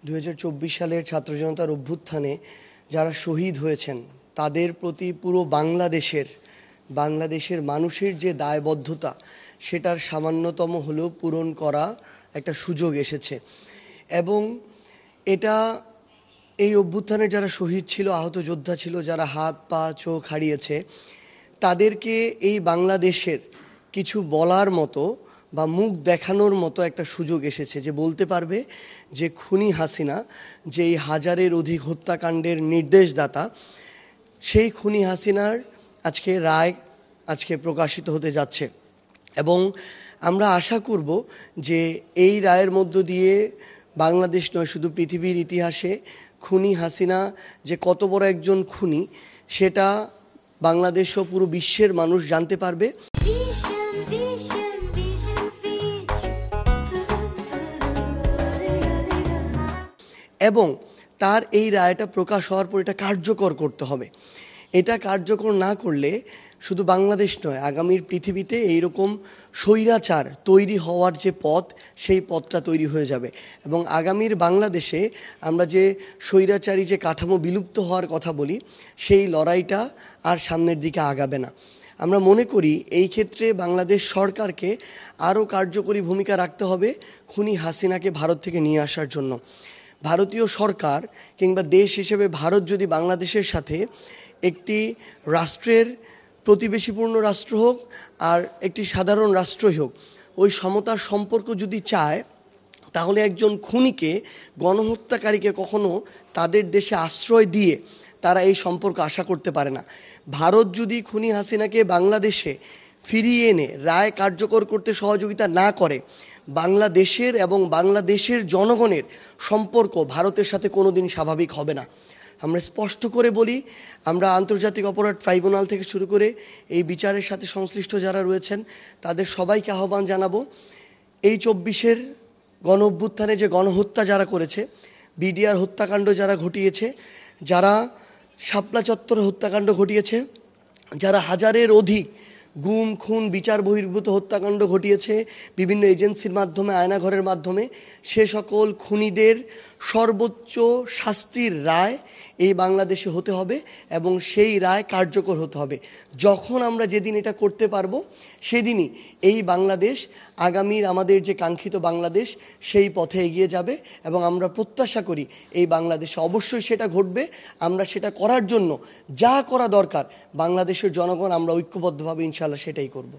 2024 সালের ছাত্র জনতার অভ্যুত্থানে যারা শহীদ হয়েছেন তাদের প্রতি পুরো বাংলাদেশের মানুষের যে দায়বদ্ধতা সেটার সামান্যতম হলেও পূরণ করা একটা সুযোগ এসেছে। এবং এটা এই অভ্যুত্থানের যারা শহীদ ছিল, আহত যোদ্ধা ছিল, যারা হাত পা চোখ হারিয়েছে, তাদেরকে এই বাংলাদেশের কিছু বলার মতো বা মুখ দেখানোর মতো একটা সুযোগ এসেছে, যে বলতে পারবে যে খুনি হাসিনা, যেই হাজারের অধিক হত্যাকাণ্ডের নির্দেশদাতা, সেই খুনি হাসিনার আজকে রায় প্রকাশিত হতে যাচ্ছে। এবং আমরা আশা করব যে এই রায়ের মধ্য দিয়ে বাংলাদেশ নয়, শুধু পৃথিবীর ইতিহাসে খুনি হাসিনা যে কত বড় একজন খুনি সেটা বাংলাদেশ ও পুরো বিশ্বের মানুষ জানতে পারবে। এবং তার এই রায়টা প্রকাশ হওয়ার পর এটা কার্যকর করতে হবে। এটা কার্যকর না করলে শুধু বাংলাদেশ নয়, আগামীর পৃথিবীতে এইরকম স্বৈরাচার তৈরি হওয়ার যে পথ, সেই পথটা তৈরি হয়ে যাবে। এবং আগামীর বাংলাদেশে আমরা যে স্বৈরাচারী যে কাঠামো বিলুপ্ত হওয়ার কথা বলি, সেই লড়াইটা আর সামনের দিকে আগাবে না। আমরা মনে করি এই ক্ষেত্রে বাংলাদেশ সরকারকে আরও কার্যকরী ভূমিকা রাখতে হবে খুনি হাসিনাকে ভারত থেকে নিয়ে আসার জন্য। ভারতীয় সরকার কিংবা দেশ হিসেবে ভারত যদি বাংলাদেশের সাথে একটি রাষ্ট্রের প্রতিবেশীপূর্ণ রাষ্ট্র হোক আর একটি সাধারণ রাষ্ট্রই হোক, ওই সমতার সম্পর্ক যদি চায়, তাহলে একজন খুনিকে, গণহত্যাকারীকে কখনো তাদের দেশে আশ্রয় দিয়ে তারা এই সম্পর্ক আশা করতে পারে না। ভারত যদি খুনি হাসিনাকে বাংলাদেশে ফিরিয়ে এনে রায় কার্যকর করতে সহযোগিতা না করে, বাংলাদেশের এবং বাংলাদেশের জনগণের সম্পর্ক ভারতের সাথে কোনোদিন স্বাভাবিক হবে না। আমরা স্পষ্ট করে বলি, আমরা আন্তর্জাতিক অপরাধ ট্রাইব্যুনাল থেকে শুরু করে এই বিচারের সাথে সংশ্লিষ্ট যারা রয়েছেন তাদের সবাইকে আহ্বান জানাবো, এই 24-এর গণ অভ্যুত্থানে যে গণহত্যা যারা করেছে, বিডিআর হত্যাকাণ্ড যারা ঘটিয়েছে, যারা শাপলা চত্বরে হত্যাকাণ্ড ঘটিয়েছে, যারা হাজারের অধিক গুম খুন বিচার বহির্ভূত হত্যাকাণ্ড ঘটিয়েছে বিভিন্ন এজেন্সির মাধ্যমে, আয়নাঘরের মাধ্যমে, সে সকল খুনিদের সর্বোচ্চ শাস্তির রায় এই বাংলাদেশে হতে হবে এবং সেই রায় কার্যকর হতে হবে। যখন আমরা যেদিন এটা করতে পারবো, সেদিনই এই বাংলাদেশ, আগামীর আমাদের যে কাঙ্ক্ষিত বাংলাদেশ, সেই পথে এগিয়ে যাবে। এবং আমরা প্রত্যাশা করি এই বাংলাদেশে অবশ্যই সেটা ঘটবে। আমরা সেটা করার জন্য যা করা দরকার বাংলাদেশের জনগণ আমরা ঐক্যবদ্ধভাবে ইনশাআল্লাহ সেটাই করব।